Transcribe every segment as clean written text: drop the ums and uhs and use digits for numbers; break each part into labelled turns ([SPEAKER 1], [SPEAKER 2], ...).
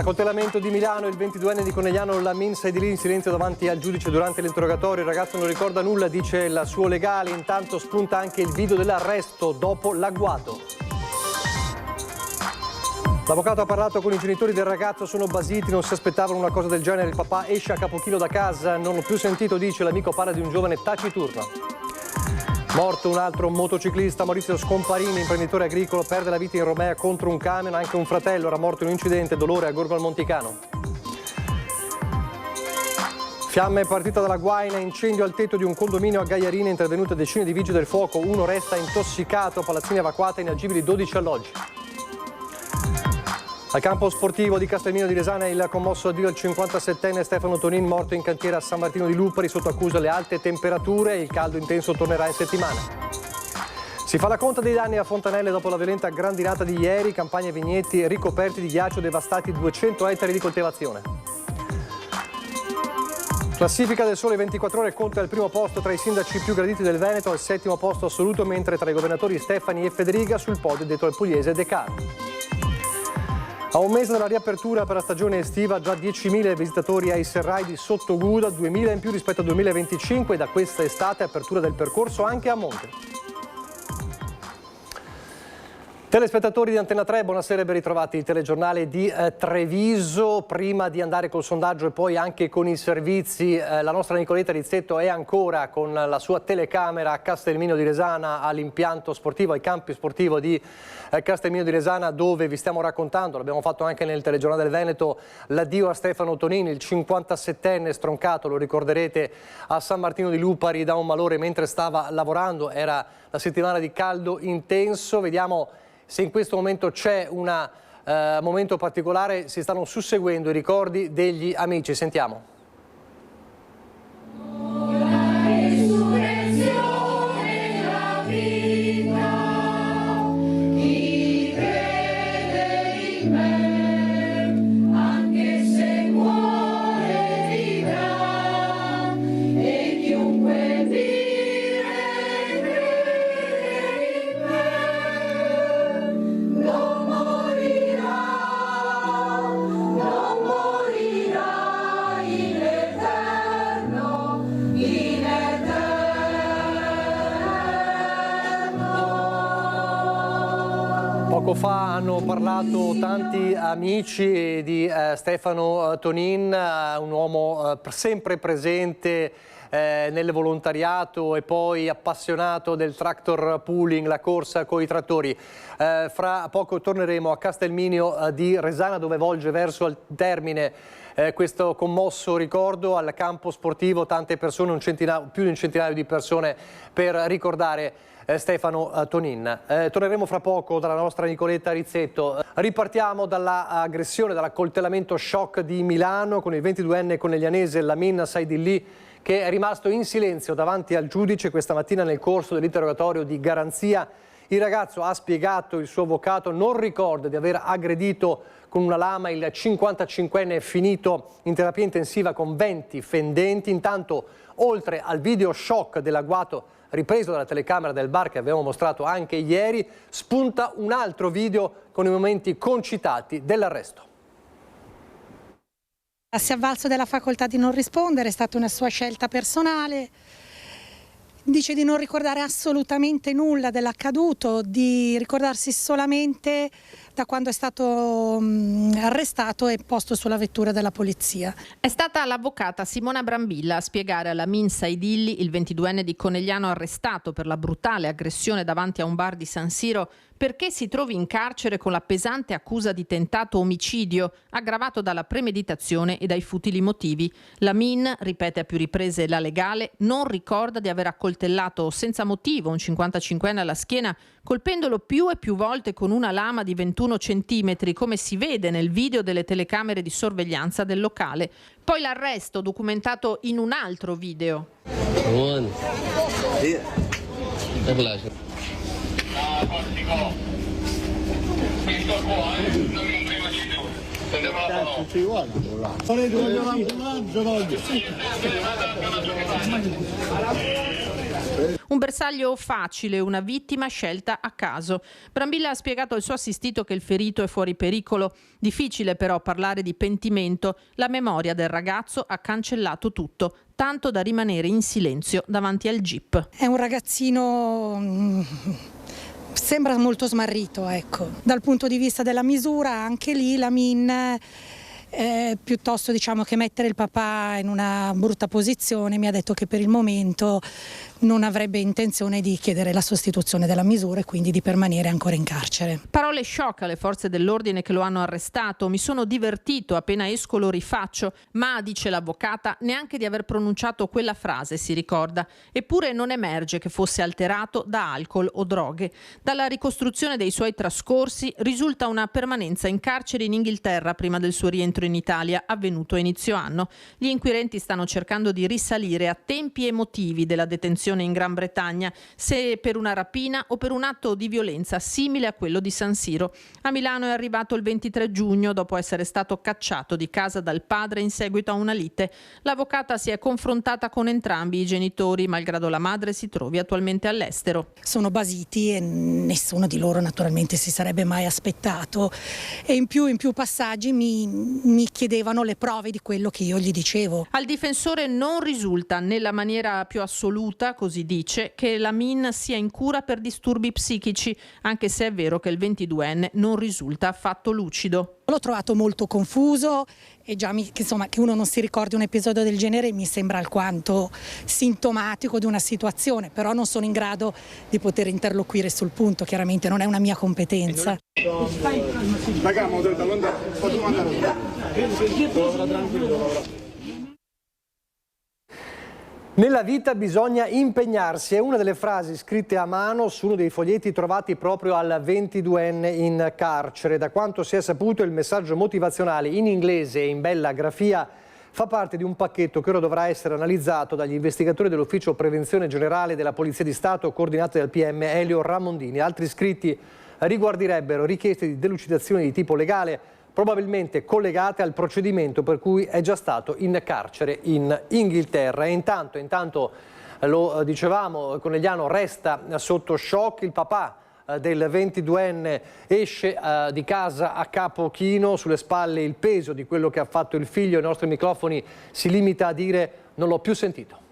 [SPEAKER 1] Accoltellamento di Milano, il 22enne di Conegliano Lamin Saidili in silenzio davanti al giudice durante l'interrogatorio. Il ragazzo non ricorda nulla, dice il suo legale. Intanto spunta anche il video dell'arresto dopo l'agguato. L'avvocato ha parlato con i genitori del ragazzo, sono basiti, non si aspettavano una cosa del genere. Il papà esce a capochino da casa, non l'ho più sentito, dice. L'amico parla di un giovane taciturno. Morto un altro motociclista, Maurizio Scomparini, imprenditore agricolo, perde la vita in Romea contro un camion. Anche un fratello era morto in un incidente, dolore a Gorgo al Monticano. Fiamme partita dalla guaina, incendio al tetto di un condominio a Gaiarina, intervenute decine di vigili del fuoco, uno resta intossicato, palazzine evacuate, inagibili 12 alloggi. Al campo sportivo di Castelmino di Resana il commosso addio al 57enne Stefano Tonin, morto in cantiere a San Martino di Lupari, sotto accusa le alte temperature. Il caldo intenso tornerà in settimana. Si fa la conta dei danni a Fontanelle dopo la violenta grandinata di ieri, campagne e vigneti ricoperti di ghiaccio, devastati 200 ettari di coltivazione. Classifica del Sole 24 Ore, Conte al primo posto tra i sindaci più graditi del Veneto, al settimo posto assoluto, mentre tra i governatori Stefani e Federica sul podio dietro al pugliese De Carlo. A un mese dalla riapertura per la stagione estiva, già 10.000 visitatori ai serrai di Sottoguda, 2.000 in più rispetto al 2025, e da questa estate apertura del percorso anche a monte. Telespettatori di Antenna 3, buonasera e ben ritrovati. Il telegiornale di Treviso. Prima di andare col sondaggio e poi anche con i servizi, la nostra Nicoletta Rizzetto è ancora con la sua telecamera a Castelmino di Resana, all'impianto sportivo, ai campi sportivo di Castelmino di Resana, dove vi stiamo raccontando, l'abbiamo fatto anche nel telegiornale del Veneto, l'addio a Stefano Tonini, il 57enne stroncato, lo ricorderete, a San Martino di Lupari da un malore mentre stava lavorando. Era la settimana di caldo intenso. Vediamo se in questo momento c'è un momento particolare. Si stanno susseguendo i ricordi degli amici. Sentiamo. Poco fa hanno parlato tanti amici di Stefano Tonin, un uomo sempre presente nel volontariato e poi appassionato del tractor pooling, la corsa con i trattori. Fra poco torneremo a Castelmino di Resana, dove volge verso il termine questo commosso ricordo. Al campo sportivo tante persone, più di un centinaio di persone, per ricordare Stefano Tonin. Torneremo fra poco dalla nostra Nicoletta Rizzetto. Ripartiamo dall'aggressione, dall'accoltellamento shock di Milano con il 22enne coneglianese Lamin Saidili, che è rimasto in silenzio davanti al giudice questa mattina nel corso dell'interrogatorio di garanzia. Il ragazzo ha spiegato, il suo avvocato non ricorda di aver aggredito con una lama. Il 55enne è finito in terapia intensiva con 20 fendenti. Intanto, oltre al video shock dell'agguato ripreso dalla telecamera del bar che avevamo mostrato anche ieri, spunta un altro video con i momenti concitati dell'arresto.
[SPEAKER 2] Si è avvalso della facoltà di non rispondere, è stata una sua scelta personale. Dice di non ricordare assolutamente nulla dell'accaduto, di ricordarsi solamente da quando è stato arrestato e posto sulla vettura della polizia.
[SPEAKER 3] È stata l'avvocata Simona Brambilla a spiegare a Lamin Saidili, il 22enne di Conegliano arrestato per la brutale aggressione davanti a un bar di San Siro, perché si trovi in carcere con la pesante accusa di tentato omicidio aggravato dalla premeditazione e dai futili motivi. Lamin, ripete a più riprese la legale, non ricorda di aver accoltellato senza motivo un 55enne alla schiena, colpendolo più e più volte con una lama di 21 centimetri, come si vede nel video delle telecamere di sorveglianza del locale. Poi l'arresto, documentato in un altro video. Un bersaglio facile, una vittima scelta a caso. Brambilla ha spiegato al suo assistito che il ferito è fuori pericolo. Difficile però parlare di pentimento. La memoria del ragazzo ha cancellato tutto, tanto da rimanere in silenzio davanti al jeep.
[SPEAKER 2] È un ragazzino... sembra molto smarrito, ecco. Dal punto di vista della misura, anche lì la Min, piuttosto diciamo che mettere il papà in una brutta posizione, mi ha detto che per il momento non avrebbe intenzione di chiedere la sostituzione della misura e quindi di permanere ancora in carcere.
[SPEAKER 3] Parole shock alle forze dell'ordine che lo hanno arrestato. Mi sono divertito, appena esco lo rifaccio, ma, dice l'avvocata, neanche di aver pronunciato quella frase si ricorda. Eppure non emerge che fosse alterato da alcol o droghe. Dalla ricostruzione dei suoi trascorsi risulta una permanenza in carcere in Inghilterra prima del suo rientro in Italia, avvenuto a inizio anno. Gli inquirenti stanno cercando di risalire a tempi e motivi della detenzione in Gran Bretagna, se per una rapina o per un atto di violenza simile a quello di San Siro. A Milano è arrivato il 23 giugno dopo essere stato cacciato di casa dal padre in seguito a una lite. L'avvocata si è confrontata con entrambi i genitori, malgrado la madre si trovi attualmente all'estero.
[SPEAKER 2] Sono basiti e nessuno di loro naturalmente si sarebbe mai aspettato, e in più passaggi mi chiedevano le prove di quello che io gli dicevo.
[SPEAKER 3] Al difensore non risulta nella maniera più assoluta, così dice, che la Min sia in cura per disturbi psichici, anche se è vero che il 22enne non risulta affatto lucido.
[SPEAKER 2] L'ho trovato molto confuso e già che uno non si ricordi un episodio del genere mi sembra alquanto sintomatico di una situazione, però non sono in grado di poter interloquire sul punto, chiaramente non è una mia competenza.
[SPEAKER 1] Nella vita bisogna impegnarsi, è una delle frasi scritte a mano su uno dei foglietti trovati proprio al 22enne in carcere. Da quanto si è saputo, il messaggio motivazionale in inglese e in bella grafia fa parte di un pacchetto che ora dovrà essere analizzato dagli investigatori dell'Ufficio Prevenzione Generale della Polizia di Stato, coordinati dal PM Elio Ramondini. Altri scritti riguarderebbero richieste di delucidazione di tipo legale, probabilmente collegate al procedimento per cui è già stato in carcere in Inghilterra. E intanto lo dicevamo, Conegliano resta sotto shock. Il papà del 22enne esce di casa a capo chino, sulle spalle il peso di quello che ha fatto il figlio. Ai nostri microfoni si limita a dire: non l'ho più sentito.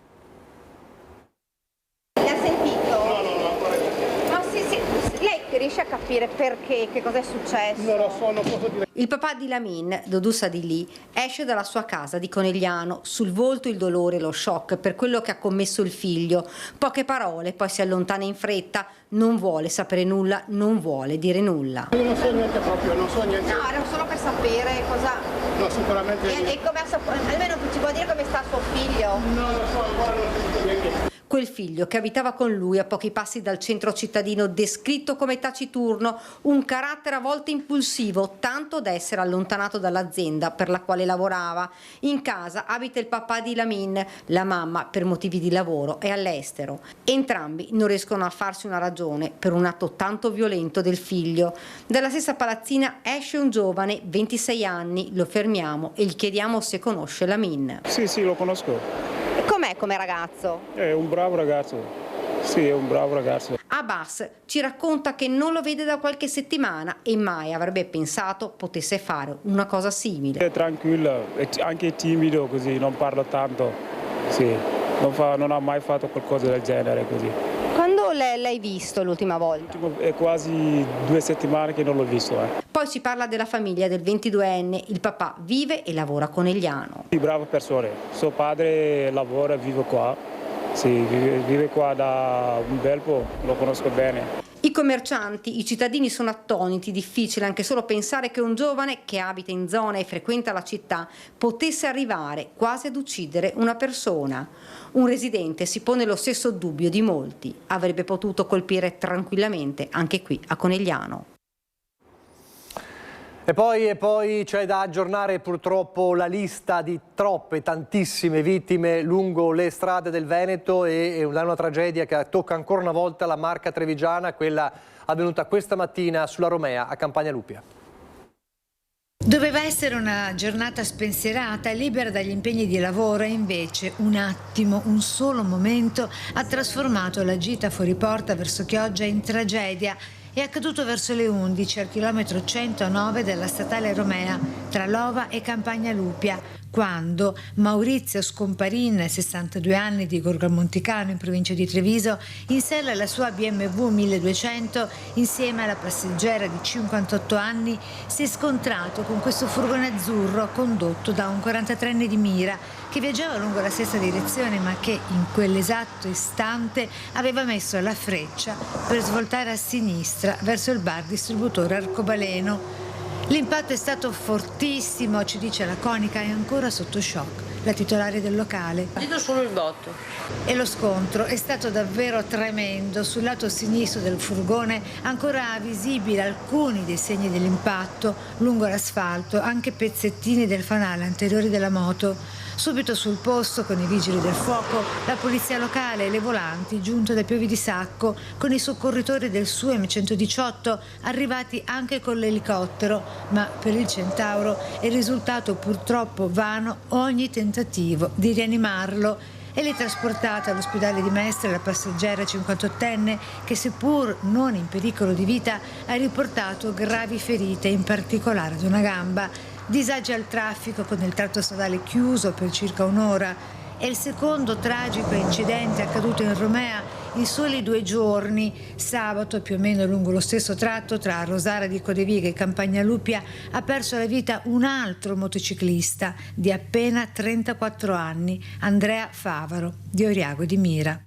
[SPEAKER 4] Riesce a capire perché, che cosa è successo?
[SPEAKER 5] Non lo so, non posso dire.
[SPEAKER 6] Il papà di Lamin, Dodou Sadili, esce dalla sua casa di Conegliano, sul volto il dolore e lo shock per quello che ha commesso il figlio. Poche parole, poi si allontana in fretta, non vuole sapere nulla, non vuole dire nulla.
[SPEAKER 5] Io non so niente proprio, non so niente.
[SPEAKER 4] No, era solo per sapere cosa...
[SPEAKER 5] No, sicuramente.
[SPEAKER 4] E come almeno ci può dire come sta suo figlio?
[SPEAKER 5] No, lo so, ancora non sento niente.
[SPEAKER 6] Quel figlio che abitava con lui a pochi passi dal centro cittadino, descritto come taciturno, un carattere a volte impulsivo, tanto da essere allontanato dall'azienda per la quale lavorava. In casa abita il papà di Lamin, la mamma per motivi di lavoro è all'estero. Entrambi non riescono a farsi una ragione per un atto tanto violento del figlio. Dalla stessa palazzina esce un giovane, 26 anni, lo fermiamo e gli chiediamo se conosce Lamin.
[SPEAKER 7] Sì, lo conosco.
[SPEAKER 4] Com'è come ragazzo?
[SPEAKER 7] È un bravo ragazzo. Sì, è un bravo ragazzo.
[SPEAKER 6] Abbas ci racconta che non lo vede da qualche settimana e mai avrebbe pensato potesse fare una cosa simile.
[SPEAKER 7] È tranquillo, è anche timido così, non parla tanto. Sì, non ha mai fatto qualcosa del genere così.
[SPEAKER 4] Quando l'hai visto l'ultima volta?
[SPEAKER 7] È quasi 2 settimane che non l'ho visto.
[SPEAKER 6] Poi si parla della famiglia del 22enne, il papà vive e lavora a Conegliano.
[SPEAKER 7] Sì, brave persone, suo padre lavora e vive qua, sì, vive qua da un bel po', lo conosco bene.
[SPEAKER 6] I commercianti, i cittadini sono attoniti, difficile anche solo pensare che un giovane che abita in zona e frequenta la città potesse arrivare quasi ad uccidere una persona. Un residente si pone lo stesso dubbio di molti, avrebbe potuto colpire tranquillamente anche qui a Conegliano.
[SPEAKER 1] E poi c'è da aggiornare purtroppo la lista di tantissime vittime lungo le strade del Veneto, e è una tragedia che tocca ancora una volta la Marca trevigiana, quella avvenuta questa mattina sulla Romea a Campagna Lupia.
[SPEAKER 8] Doveva essere una giornata spensierata, libera dagli impegni di lavoro, e invece un attimo, un solo momento ha trasformato la gita fuori porta verso Chioggia in tragedia. È accaduto verso le 11 al chilometro 109 della statale Romea tra Lova e Campagnalupia, quando Maurizio Scomparin, 62 anni, di Gorgo al Monticano in provincia di Treviso, in sella alla sua BMW 1200 insieme alla passeggera di 58 anni si è scontrato con questo furgone azzurro condotto da un 43enne di Mira che viaggiava lungo la stessa direzione, ma che in quell'esatto istante aveva messo la freccia per svoltare a sinistra verso il bar distributore Arcobaleno. L'impatto è stato fortissimo, ci dice la conica, è ancora sotto shock la titolare del locale.
[SPEAKER 9] Vedo solo il botto.
[SPEAKER 8] E lo scontro è stato davvero tremendo. Sul lato sinistro del furgone ancora visibili alcuni dei segni dell'impatto, lungo l'asfalto anche pezzettini del fanale anteriore della moto. Subito sul posto, con i vigili del fuoco, la polizia locale e le volanti giunte da Pieve di Sacco, con i soccorritori del SUEM 118 arrivati anche con l'elicottero, ma per il Centauro è risultato purtroppo vano ogni tentativo di rianimarlo. E l'è trasportata all'ospedale di Mestre la passeggera 58enne che, seppur non in pericolo di vita, ha riportato gravi ferite, in particolare ad una gamba. Disagi al traffico con il tratto stradale chiuso per circa un'ora. È il secondo tragico incidente accaduto in Romea in soli 2 giorni. Sabato, più o meno lungo lo stesso tratto tra Rosara di Codeviga e Campagnalupia, ha perso la vita un altro motociclista di appena 34 anni, Andrea Favaro, di Oriago di Mira.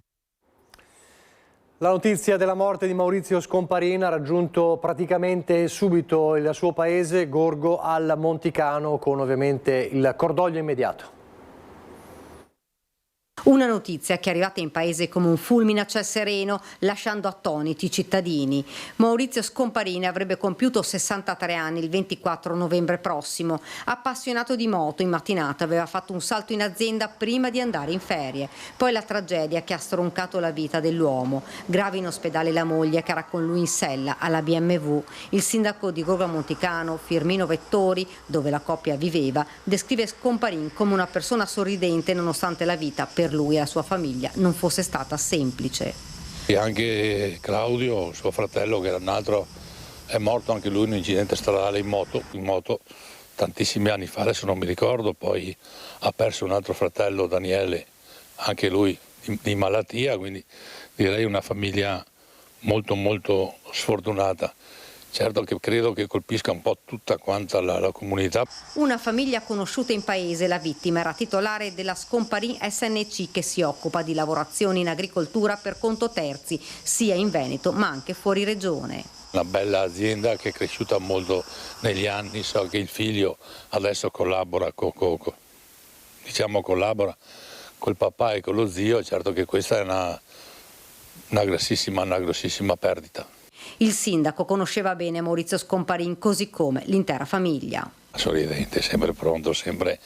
[SPEAKER 1] La notizia della morte di Maurizio Scomparin ha raggiunto praticamente subito il suo paese, Gorgo al Monticano, con ovviamente il cordoglio immediato.
[SPEAKER 6] Una notizia che è arrivata in paese come un fulmine a ciel sereno, lasciando attoniti i cittadini. Maurizio Scomparin avrebbe compiuto 63 anni il 24 novembre prossimo. Appassionato di moto, in mattinata aveva fatto un salto in azienda prima di andare in ferie. Poi la tragedia che ha stroncato la vita dell'uomo. Grave in ospedale la moglie che era con lui in sella alla BMW. Il sindaco di Gorgo al Monticano, Firmino Vettori, dove la coppia viveva, descrive Scomparin come una persona sorridente nonostante la vita per lui e la sua famiglia non fosse stata semplice.
[SPEAKER 10] E anche Claudio, suo fratello, che era un altro, è morto anche lui in un incidente stradale in moto tantissimi anni fa, adesso non mi ricordo. Poi ha perso un altro fratello, Daniele, anche lui di malattia, quindi direi una famiglia molto molto sfortunata. Certo che credo che colpisca un po' tutta quanta la comunità.
[SPEAKER 6] Una famiglia conosciuta in paese, la vittima era titolare della Scomparin SNC che si occupa di lavorazioni in agricoltura per conto terzi, sia in Veneto ma anche fuori regione.
[SPEAKER 10] Una bella azienda che è cresciuta molto negli anni, so che il figlio adesso collabora collabora col papà e con lo zio, certo che questa è una grossissima perdita.
[SPEAKER 6] Il sindaco conosceva bene Maurizio Scomparin, così come l'intera famiglia.
[SPEAKER 10] Sorridente, sempre pronto, sempre,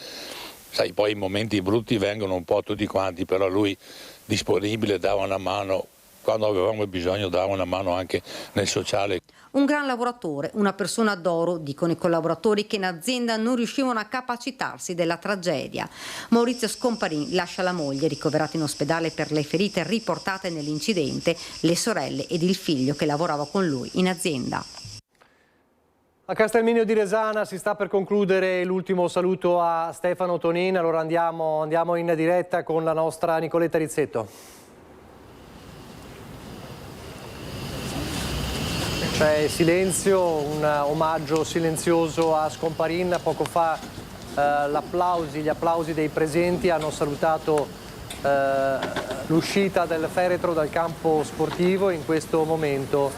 [SPEAKER 10] sai, poi i momenti brutti vengono un po' tutti quanti, però lui disponibile, dava una mano, quando avevamo bisogno dava una mano anche nel sociale.
[SPEAKER 6] Un gran lavoratore, una persona d'oro, dicono i collaboratori che in azienda non riuscivano a capacitarsi della tragedia. Maurizio Scomparin lascia la moglie ricoverata in ospedale per le ferite riportate nell'incidente, le sorelle ed il figlio che lavorava con lui in azienda.
[SPEAKER 1] A Castelminio di Resana si sta per concludere l'ultimo saluto a Stefano Tonin, allora andiamo in diretta con la nostra Nicoletta Rizzetto. C'è silenzio, un omaggio silenzioso a Scomparin. Poco fa gli applausi dei presenti hanno salutato l'uscita del feretro dal campo sportivo. In questo momento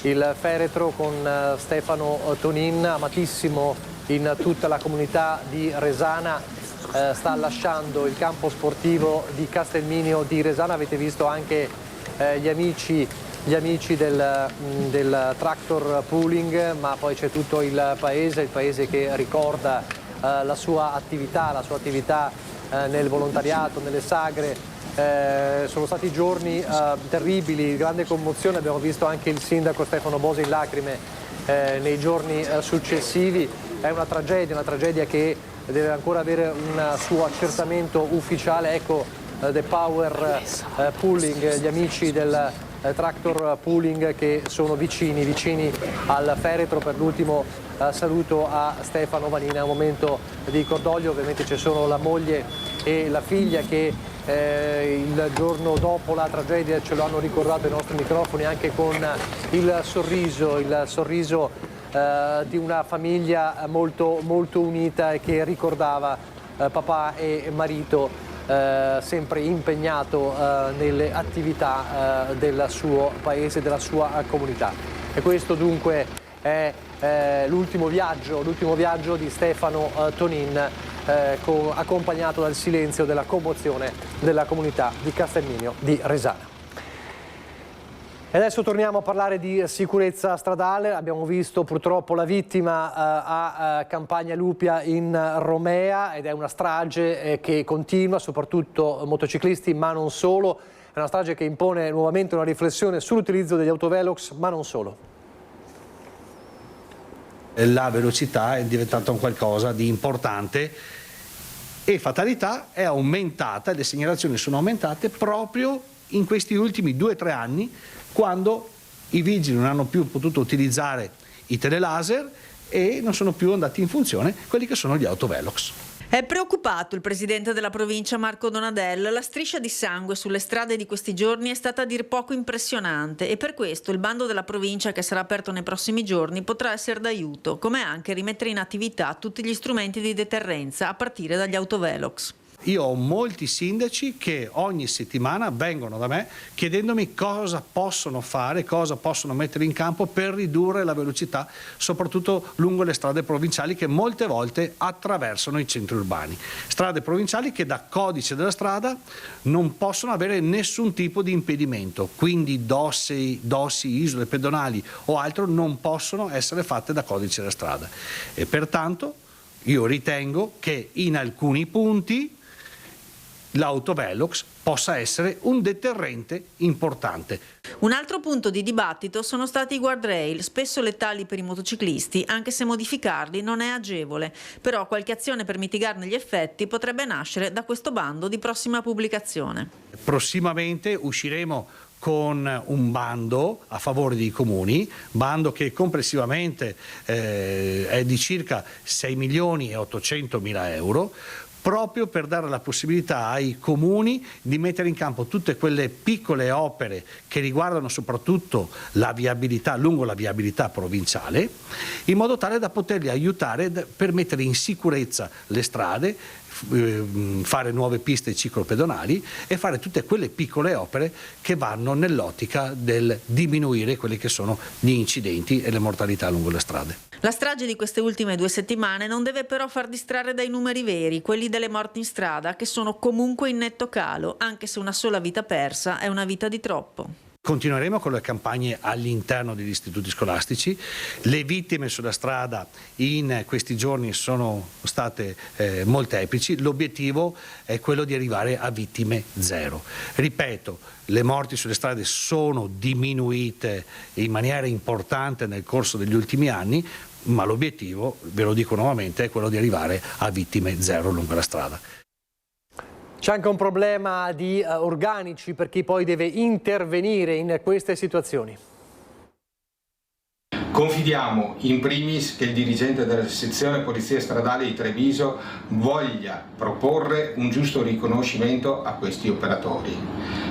[SPEAKER 1] il feretro con Stefano Tonin, amatissimo in tutta la comunità di Resana, sta lasciando il campo sportivo di Castelminio di Resana. Avete visto anche gli amici del tractor pooling, ma poi c'è tutto il paese che ricorda la sua attività nel volontariato, nelle sagre. Sono stati giorni terribili, grande commozione, abbiamo visto anche il sindaco Stefano Bosi in lacrime nei giorni successivi. è una tragedia che deve ancora avere un suo accertamento ufficiale. Ecco The Power Pooling, gli amici del Tractor Pooling che sono vicini al feretro per l'ultimo saluto a Stefano Vanina. È un momento di cordoglio, ovviamente ci sono la moglie e la figlia che il giorno dopo la tragedia ce lo hanno ricordato ai nostri microfoni, anche con il sorriso di una famiglia molto, molto unita e che ricordava papà e marito sempre impegnato nelle attività del suo paese, della sua comunità. E questo dunque è l'ultimo viaggio di Stefano Tonin, accompagnato dal silenzio e della commozione della comunità di Castelminio di Resana. E adesso torniamo a parlare di sicurezza stradale. Abbiamo visto purtroppo la vittima a Campagna Lupia in Romea, ed è una strage che continua, soprattutto motociclisti, ma non solo. È una strage che impone nuovamente una riflessione sull'utilizzo degli autovelox, ma non solo.
[SPEAKER 9] La velocità è diventata un qualcosa di importante e fatalità è aumentata, le segnalazioni sono aumentate proprio in questi ultimi 2-3 anni, quando i vigili non hanno più potuto utilizzare i telelaser e non sono più andati in funzione quelli che sono gli autovelox.
[SPEAKER 11] È preoccupato il presidente della provincia Marco Donadel. La striscia di sangue sulle strade di questi giorni è stata a dir poco impressionante e per questo il bando della provincia, che sarà aperto nei prossimi giorni, potrà essere d'aiuto, come anche rimettere in attività tutti gli strumenti di deterrenza a partire dagli autovelox.
[SPEAKER 9] Io ho molti sindaci che ogni settimana vengono da me chiedendomi cosa possono fare, cosa possono mettere in campo per ridurre la velocità, soprattutto lungo le strade provinciali che molte volte attraversano i centri urbani. Strade provinciali che da codice della strada non possono avere nessun tipo di impedimento, quindi dossi, isole pedonali o altro non possono essere fatte da codice della strada. E pertanto io ritengo che in alcuni punti l'autovelox possa essere un deterrente importante.
[SPEAKER 11] Un altro punto di dibattito sono stati i guardrail, spesso letali per i motociclisti, anche se modificarli non è agevole. Però qualche azione per mitigarne gli effetti potrebbe nascere da questo bando di prossima pubblicazione. Prossimamente usciremo con un bando a favore dei comuni, bando che complessivamente è di circa 6.800.000 euro, proprio per dare la possibilità ai comuni di mettere in campo tutte quelle piccole opere che riguardano soprattutto la viabilità, lungo la viabilità provinciale, in modo tale da poterli aiutare per mettere in sicurezza le strade, fare nuove piste ciclopedonali e fare tutte quelle piccole opere che vanno nell'ottica del diminuire quelli che sono gli incidenti e le mortalità lungo le strade. La strage di queste ultime 2 settimane non deve però far distrarre dai numeri veri, quelli delle morti in strada, che sono comunque in netto calo, anche se una sola vita persa è una vita di troppo. Continueremo con le campagne all'interno degli istituti scolastici. Le vittime sulla strada in questi giorni sono state molteplici. L'obiettivo è quello di arrivare a vittime zero. Ripeto, le morti sulle strade sono diminuite in maniera importante nel corso degli ultimi anni, ma l'obiettivo, ve lo dico nuovamente, è quello di arrivare a vittime zero lungo la strada.
[SPEAKER 1] C'è anche un problema di organici per chi poi deve intervenire in queste situazioni.
[SPEAKER 12] Confidiamo in primis che il dirigente della sezione Polizia Stradale di Treviso voglia proporre un giusto riconoscimento a questi operatori.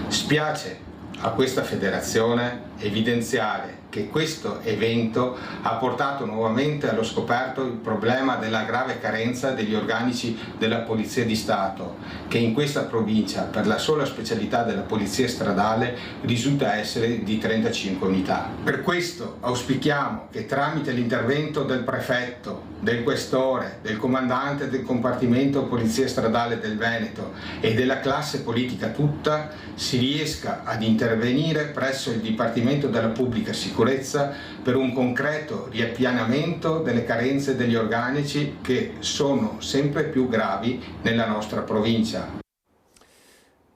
[SPEAKER 12] Spiace a questa federazione evidenziare che questo evento ha portato nuovamente allo scoperto il problema della grave carenza degli organici della Polizia di Stato, che in questa provincia, per la sola specialità della Polizia Stradale, risulta essere di 35 unità. Per questo auspichiamo che tramite l'intervento del prefetto, del questore, del comandante del compartimento Polizia Stradale del Veneto e della classe politica tutta si riesca ad intervenire presso il Dipartimento della Pubblica Sicurezza per un concreto riappianamento delle carenze degli organici che sono sempre più gravi nella nostra provincia.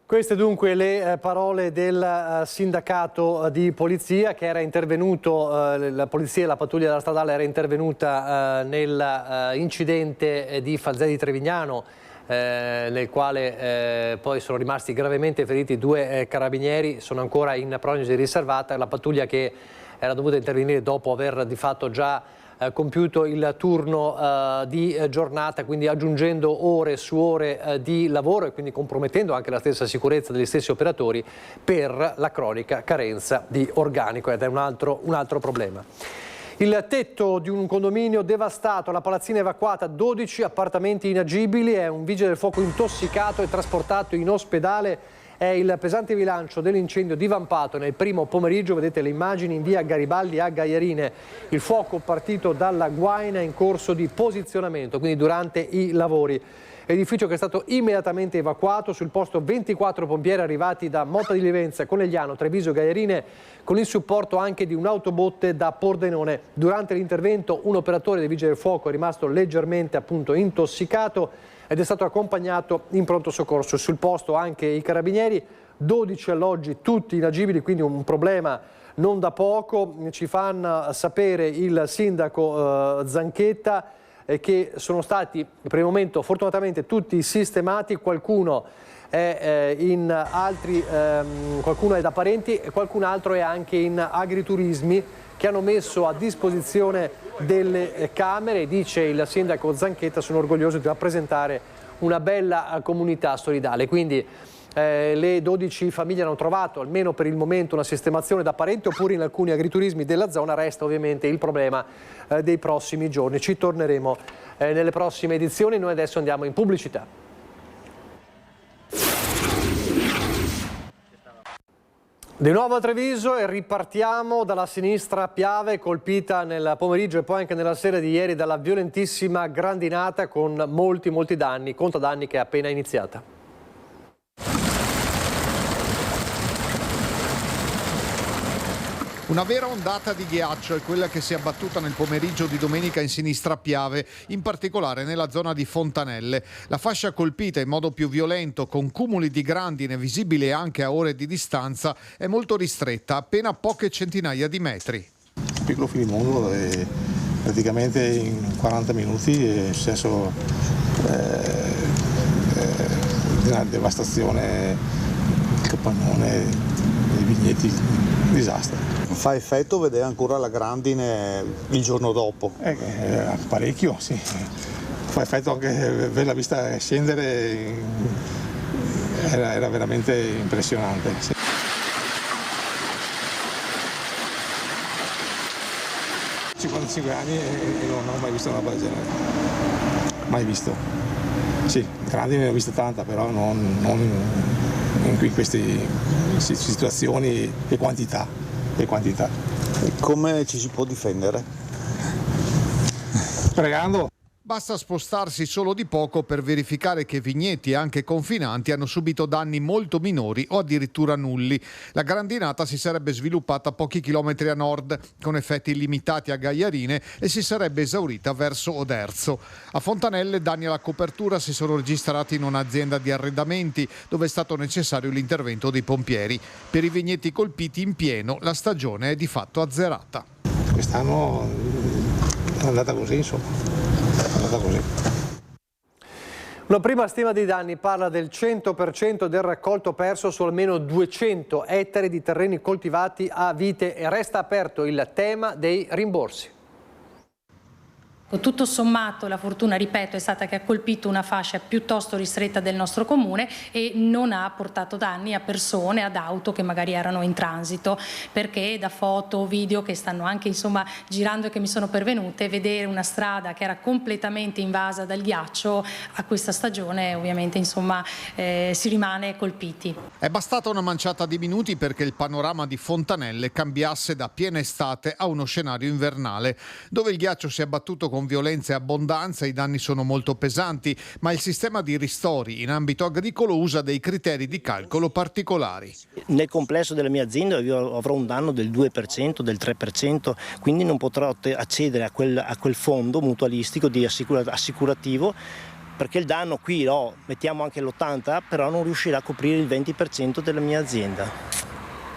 [SPEAKER 1] Queste dunque le parole del sindacato di polizia che era intervenuto, la polizia e la pattuglia della stradale era intervenuta nell'incidente di Falzè di Trevignano, nel quale poi sono rimasti gravemente feriti 2 carabinieri, sono ancora in prognosi riservata. La pattuglia che era dovuta intervenire dopo aver di fatto già compiuto il turno di giornata, quindi aggiungendo ore su ore di lavoro e quindi compromettendo anche la stessa sicurezza degli stessi operatori per la cronica carenza di organico, ed è un altro problema. Il tetto di un condominio devastato, la palazzina evacuata, 12 appartamenti inagibili, è un vigile del fuoco intossicato e trasportato in ospedale. È il pesante bilancio dell'incendio divampato nel primo pomeriggio, vedete le immagini in via Garibaldi a Gaiarine. Il fuoco partito dalla guaina in corso di posizionamento, quindi durante i lavori. Edificio che è stato immediatamente evacuato, sul posto 24 pompieri arrivati da Motta di Livenza, Conegliano, Treviso, Gaiarine, con il supporto anche di un'autobotte da Pordenone. Durante l'intervento un operatore dei Vigili del Fuoco è rimasto leggermente intossicato ed è stato accompagnato in pronto soccorso. Sul posto anche i carabinieri, 12 alloggi tutti inagibili, quindi un problema non da poco. Ci fanno sapere il sindaco Zanchetta che sono stati per il momento fortunatamente tutti sistemati, qualcuno è qualcuno è da parenti e qualcun altro è anche in agriturismi, che hanno messo a disposizione delle camere. Dice il sindaco Zanchetta: sono orgoglioso di rappresentare una bella comunità solidale. Quindi le 12 famiglie hanno trovato almeno per il momento una sistemazione da parenti, oppure in alcuni agriturismi della zona. Resta ovviamente il problema dei prossimi giorni. Ci torneremo nelle prossime edizioni. Noi adesso andiamo in pubblicità. Di nuovo a Treviso e ripartiamo dalla sinistra Piave, colpita nel pomeriggio e poi anche nella sera di ieri dalla violentissima grandinata con molti danni, contadanni che è appena iniziata.
[SPEAKER 13] Una vera ondata di ghiaccio è quella che si è abbattuta nel pomeriggio di domenica in sinistra Piave, in particolare nella zona di Fontanelle. La fascia colpita in modo più violento, con cumuli di grandine visibili anche a ore di distanza, è molto ristretta, appena poche centinaia di metri.
[SPEAKER 14] Un piccolo finimondo e praticamente in 40 minuti è successo una devastazione, il capannone, i vigneti, un disastro.
[SPEAKER 15] Fa effetto vedere ancora la grandine il giorno dopo?
[SPEAKER 14] Parecchio, sì. Fa effetto anche vedere la vista scendere, era veramente impressionante. Sì. 55 anni e non ho mai visto una roba del genere. Mai visto. Sì, grandine ne ho viste tanta, però non in queste situazioni e quantità. E
[SPEAKER 15] come ci si può difendere?
[SPEAKER 14] Pregando.
[SPEAKER 13] Basta spostarsi solo di poco per verificare che vigneti anche confinanti hanno subito danni molto minori o addirittura nulli. La grandinata si sarebbe sviluppata pochi chilometri a nord, con effetti limitati a Gaiarine, e si sarebbe esaurita verso Oderzo. A Fontanelle danni alla copertura si sono registrati in un'azienda di arredamenti, dove è stato necessario l'intervento dei pompieri. Per i vigneti colpiti in pieno la stagione è di fatto azzerata.
[SPEAKER 14] Quest'anno è andata così, insomma.
[SPEAKER 1] Una prima stima dei danni parla del 100% del raccolto perso su almeno 200 ettari di terreni coltivati a vite, e resta aperto il tema dei rimborsi.
[SPEAKER 16] Tutto sommato la fortuna, ripeto, è stata che ha colpito una fascia piuttosto ristretta del nostro comune e non ha portato danni a persone, ad auto che magari erano in transito, perché da foto, video che stanno anche girando e che mi sono pervenute, vedere una strada che era completamente invasa dal ghiaccio a questa stagione ovviamente si rimane colpiti.
[SPEAKER 13] È bastata una manciata di minuti perché il panorama di Fontanelle cambiasse da piena estate a uno scenario invernale, dove il ghiaccio si è abbattuto con violenza e abbondanza. I danni sono molto pesanti, ma il sistema di ristori in ambito agricolo usa dei criteri di calcolo particolari.
[SPEAKER 17] Nel complesso della mia azienda io avrò un danno del 2%, del 3%, quindi non potrò accedere a quel fondo mutualistico assicurativo perché il danno qui mettiamo anche l'80%, però non riuscirà a coprire il 20% della mia azienda.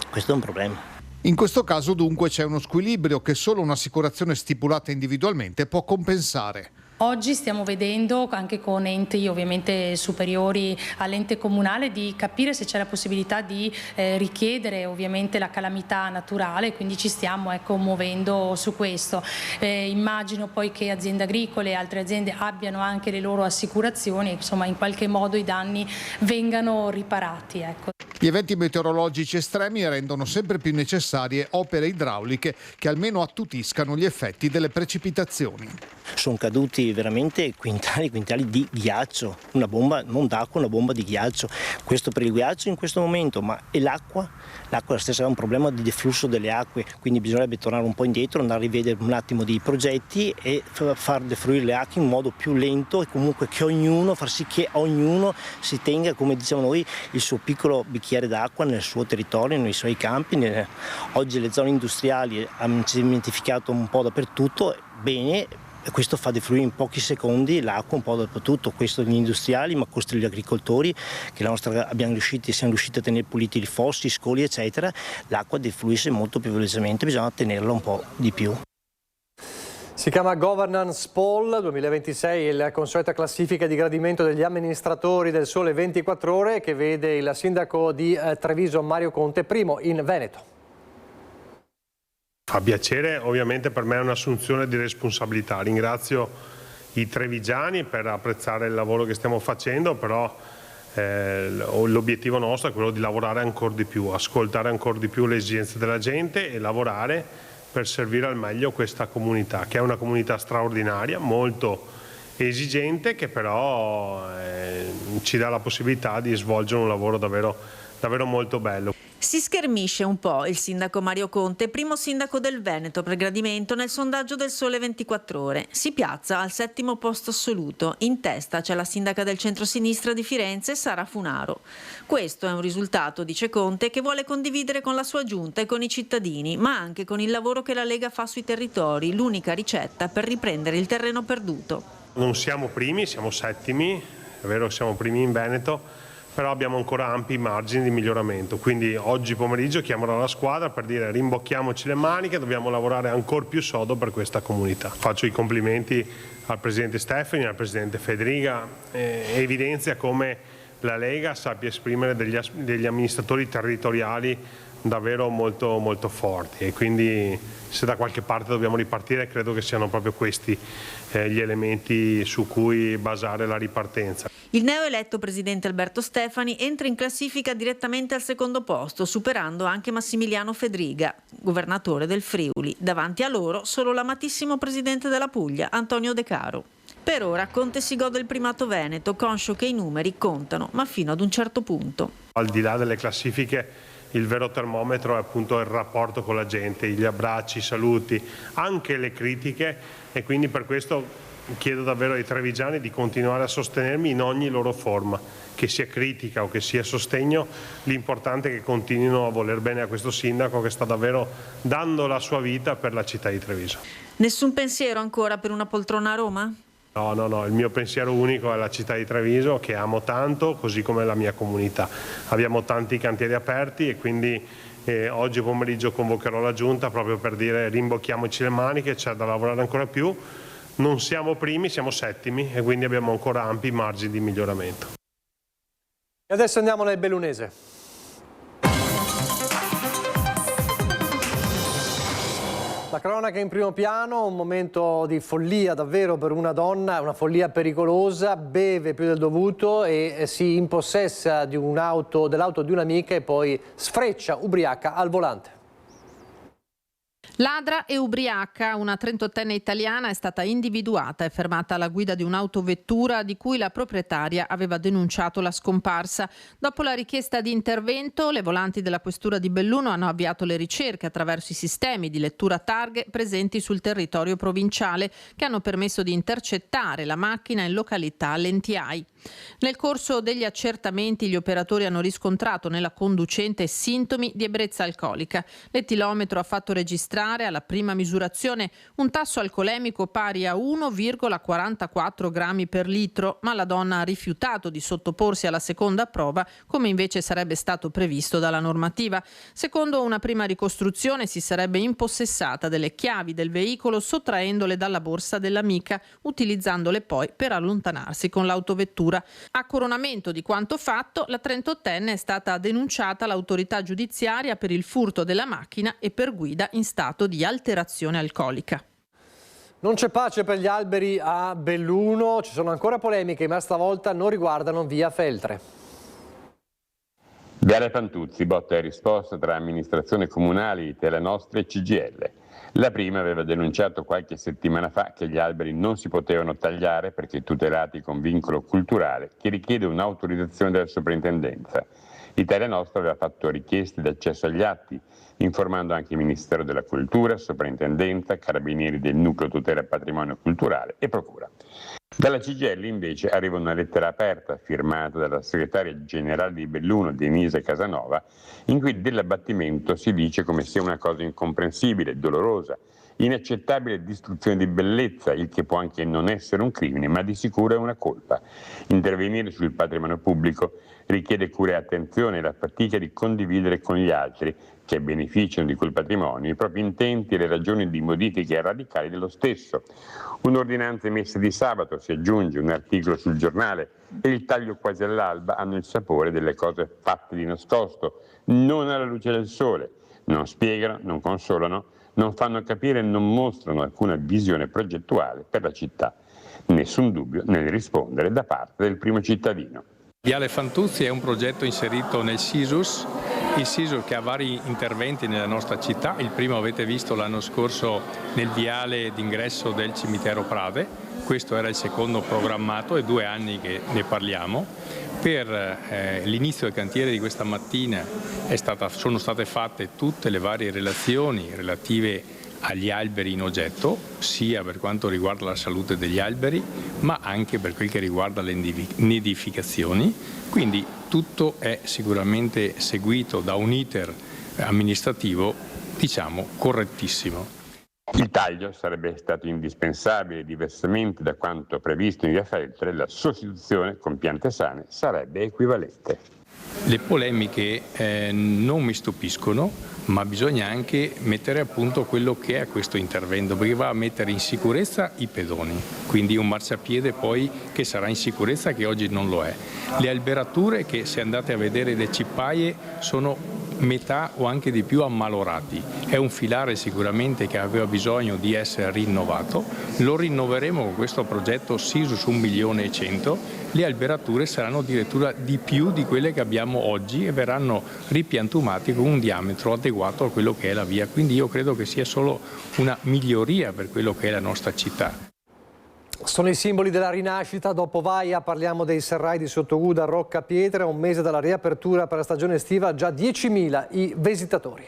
[SPEAKER 17] Questo è un problema.
[SPEAKER 13] In questo caso dunque c'è uno squilibrio che solo un'assicurazione stipulata individualmente può compensare.
[SPEAKER 16] Oggi stiamo vedendo anche con enti ovviamente superiori all'ente comunale di capire se c'è la possibilità di richiedere ovviamente la calamità naturale, quindi ci stiamo muovendo su questo. Immagino poi che aziende agricole e altre aziende abbiano anche le loro assicurazioni, insomma in qualche modo i danni vengano riparati.
[SPEAKER 13] Gli eventi meteorologici estremi rendono sempre più necessarie opere idrauliche che almeno attutiscano gli effetti delle precipitazioni.
[SPEAKER 17] Sono caduti veramente quintali di ghiaccio, una bomba non d'acqua, una bomba di ghiaccio. Questo per il ghiaccio in questo momento, ma e l'acqua? L'acqua stessa è un problema di deflusso delle acque, quindi bisognerebbe tornare un po' indietro, andare a rivedere un attimo dei progetti e far defluire le acque in modo più lento e comunque far sì che ognuno si tenga, come diciamo noi, il suo piccolo bicchiere d'acqua nel suo territorio, nei suoi campi. Oggi le zone industriali hanno cementificato un po' dappertutto, bene. E questo fa defluire in pochi secondi l'acqua un po' dappertutto, questo gli industriali, ma questo gli agricoltori, che siamo riusciti a tenere puliti i fossi, scoli eccetera, l'acqua defluisce molto più velocemente, bisogna tenerla un po' di più.
[SPEAKER 1] Si chiama Governance Poll 2026, la consueta classifica di gradimento degli amministratori del Sole 24 Ore, che vede il sindaco di Treviso Mario Conte primo in Veneto.
[SPEAKER 18] Fa piacere, ovviamente per me è un'assunzione di responsabilità. Ringrazio i trevigiani per apprezzare il lavoro che stiamo facendo, però l'obiettivo nostro è quello di lavorare ancora di più, ascoltare ancora di più le esigenze della gente e lavorare per servire al meglio questa comunità, che è una comunità straordinaria, molto esigente, che però ci dà la possibilità di svolgere un lavoro davvero molto bello.
[SPEAKER 19] Si schermisce un po' il sindaco Mario Conte, primo sindaco del Veneto per gradimento nel sondaggio del Sole 24 Ore. Si piazza al 7° posto assoluto. In testa c'è la sindaca del centrosinistra di Firenze, Sara Funaro. Questo è un risultato, dice Conte, che vuole condividere con la sua giunta e con i cittadini, ma anche con il lavoro che la Lega fa sui territori, l'unica ricetta per riprendere il terreno perduto.
[SPEAKER 18] Non siamo primi, siamo settimi, è vero che siamo primi in Veneto, però abbiamo ancora ampi margini di miglioramento, quindi oggi pomeriggio chiamerò la squadra per dire rimbocchiamoci le maniche, dobbiamo lavorare ancora più sodo per questa comunità. Faccio i complimenti al Presidente Stefani, al Presidente Federica, evidenzia come la Lega sappia esprimere degli amministratori territoriali davvero molto, molto forti, e quindi se da qualche parte dobbiamo ripartire credo che siano proprio questi gli elementi su cui basare la ripartenza.
[SPEAKER 19] Il neoeletto presidente Alberto Stefani entra in classifica direttamente al 2° posto, superando anche Massimiliano Fedriga, governatore del Friuli. Davanti a loro solo l'amatissimo presidente della Puglia, Antonio De Caro. Per ora Conte si gode il primato veneto, conscio che i numeri contano, ma fino ad un certo punto.
[SPEAKER 18] Al di là delle classifiche, il vero termometro è appunto il rapporto con la gente, gli abbracci, i saluti, anche le critiche, e quindi per questo chiedo davvero ai trevigiani di continuare a sostenermi in ogni loro forma, che sia critica o che sia sostegno. L'importante è che continuino a voler bene a questo sindaco che sta davvero dando la sua vita per la città di Treviso.
[SPEAKER 19] Nessun pensiero ancora per una poltrona a Roma?
[SPEAKER 18] No, il mio pensiero unico è la città di Treviso, che amo tanto, così come la mia comunità. Abbiamo tanti cantieri aperti e quindi oggi pomeriggio convocherò la giunta proprio per dire rimbocchiamoci le maniche, c'è da lavorare ancora più. Non siamo primi, siamo settimi e quindi abbiamo ancora ampi margini di miglioramento.
[SPEAKER 1] E adesso andiamo nel bellunese. La cronaca in primo piano, un momento di follia davvero per una donna, una follia pericolosa, beve più del dovuto e si impossessa dell'auto di un'amica e poi sfreccia ubriaca al volante.
[SPEAKER 3] Ladra e ubriaca, una 38enne italiana è stata individuata e fermata alla guida di un'autovettura di cui la proprietaria aveva denunciato la scomparsa. Dopo la richiesta di intervento, le volanti della questura di Belluno hanno avviato le ricerche attraverso i sistemi di lettura targhe presenti sul territorio provinciale, che hanno permesso di intercettare la macchina in località Lentiai. Nel corso degli accertamenti gli operatori hanno riscontrato nella conducente sintomi di ebbrezza alcolica. L'etilometro ha fatto registrare alla prima misurazione un tasso alcolemico pari a 1,44 grammi per litro, ma la donna ha rifiutato di sottoporsi alla seconda prova, come invece sarebbe stato previsto dalla normativa. Secondo una prima ricostruzione si sarebbe impossessata delle chiavi del veicolo sottraendole dalla borsa dell'amica, utilizzandole poi per allontanarsi con l'autovettura. A coronamento di quanto fatto, la 38enne è stata denunciata all'autorità giudiziaria per il furto della macchina e per guida in stato di alterazione alcolica.
[SPEAKER 1] Non c'è pace per gli alberi a Belluno, ci sono ancora polemiche, ma stavolta non riguardano via Feltre.
[SPEAKER 20] Viale Fantuzzi, botta e risposta tra amministrazione comunale di Telenostre e CGIL. La prima aveva denunciato qualche settimana fa che gli alberi non si potevano tagliare perché tutelati con vincolo culturale che richiede un'autorizzazione della soprintendenza. Italia Nostra aveva fatto richieste di accesso agli atti, informando anche il Ministero della Cultura, Soprintendenza, Carabinieri del Nucleo Tutela Patrimonio Culturale e Procura. Dalla CGIL invece arriva una lettera aperta firmata dalla segretaria generale di Belluno, Denise Casanova, in cui dell'abbattimento si dice come sia una cosa incomprensibile, dolorosa, inaccettabile distruzione di bellezza, il che può anche non essere un crimine, ma di sicuro è una colpa. Intervenire sul patrimonio pubblico richiede cura e attenzione e la fatica di condividere con gli altri, che beneficiano di quel patrimonio, i propri intenti e le ragioni di modifiche radicali dello stesso. Un'ordinanza emessa di sabato si aggiunge, un articolo sul giornale e il taglio quasi all'alba hanno il sapore delle cose fatte di nascosto, non alla luce del sole. Non spiegano, non consolano, non fanno capire e non mostrano alcuna visione progettuale per la città. Nessun dubbio nel rispondere da parte del primo cittadino.
[SPEAKER 21] Viale Fantuzzi è un progetto inserito nel SISUS, il SISUS che ha vari interventi nella nostra città. Il primo avete visto l'anno scorso nel viale d'ingresso del cimitero Prade, questo era il secondo programmato, è 2 anni che ne parliamo. Per l'inizio del cantiere di questa mattina sono state fatte tutte le varie relazioni relative agli alberi in oggetto, sia per quanto riguarda la salute degli alberi, ma anche per quel che riguarda le nidificazioni. Quindi tutto è sicuramente seguito da un iter amministrativo, diciamo, correttissimo.
[SPEAKER 20] Il taglio sarebbe stato indispensabile, diversamente da quanto previsto in via Feltre, la sostituzione con piante sane sarebbe equivalente.
[SPEAKER 21] Le polemiche non mi stupiscono, ma bisogna anche mettere a punto quello che è questo intervento, perché va a mettere in sicurezza i pedoni, quindi un marciapiede poi che sarà in sicurezza che oggi non lo è. Le alberature che, se andate a vedere le cippaie, sono metà o anche di più ammalorati. È un filare sicuramente che aveva bisogno di essere rinnovato, lo rinnoveremo con questo progetto SISUS 1.100.000, le alberature saranno addirittura di più di quelle che abbiamo oggi e verranno ripiantumati con un diametro adeguato a quello che è la via, quindi io credo che sia solo una miglioria per quello che è la nostra città.
[SPEAKER 1] Sono i simboli della rinascita. Dopo Vaia parliamo dei serrai di Sottoguda, Rocca Pietra. Un mese dalla riapertura per la stagione estiva, già 10.000 i visitatori.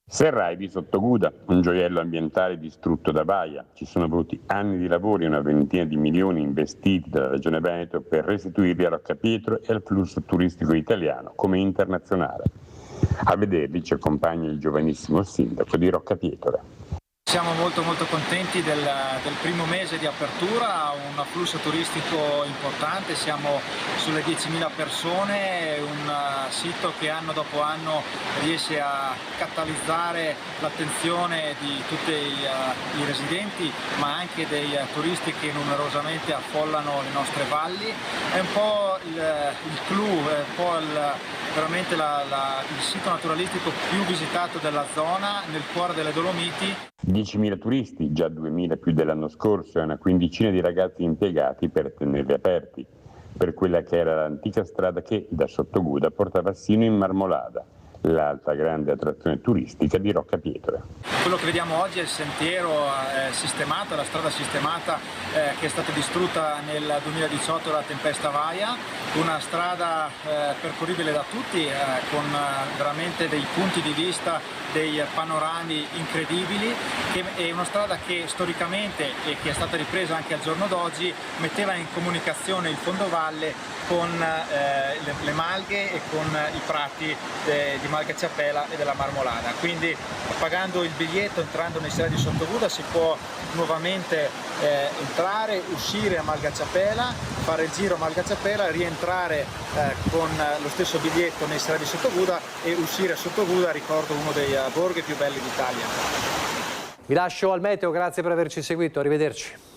[SPEAKER 20] Serrai di Sottoguda, un gioiello ambientale distrutto da Vaia. Ci sono voluti anni di lavori e una ventina di milioni investiti dalla Regione Veneto per restituirli a Rocca Pietro e al flusso turistico italiano come internazionale. A vederli ci accompagna il giovanissimo sindaco di Rocca Pietra.
[SPEAKER 22] Siamo molto contenti del primo mese di apertura, un afflusso turistico importante, siamo sulle 10.000 persone, un sito che anno dopo anno riesce a catalizzare l'attenzione di tutti i residenti, ma anche dei turisti che numerosamente affollano le nostre valli. È un po' il clou, è un po' veramente il sito naturalistico più visitato della zona, nel cuore delle Dolomiti.
[SPEAKER 20] 10.000 turisti, già 2.000 più dell'anno scorso e una quindicina di ragazzi impiegati per tenerli aperti, per quella che era l'antica strada che da Sottoguda portava sino in Marmolada. l'altra grande attrazione turistica di Roccapietra.
[SPEAKER 22] Quello che vediamo oggi è il sentiero sistemato, la strada sistemata che è stata distrutta nel 2018 dalla tempesta Vaia, una strada percorribile da tutti con veramente dei punti di vista, dei panorami incredibili, è una strada che storicamente e che è stata ripresa anche al giorno d'oggi metteva in comunicazione il fondovalle con le malghe e con i prati di Malgacciapela e della Marmolada. Quindi pagando il biglietto, entrando nei serradi di Sottoguda, si può nuovamente entrare, uscire a Malgacciapela, fare il giro a Malgacciapela, rientrare con lo stesso biglietto nei serradi di Sottoguda e uscire a Sottoguda, ricordo uno dei borghi più belli d'Italia.
[SPEAKER 1] Vi lascio al meteo, grazie per averci seguito, arrivederci.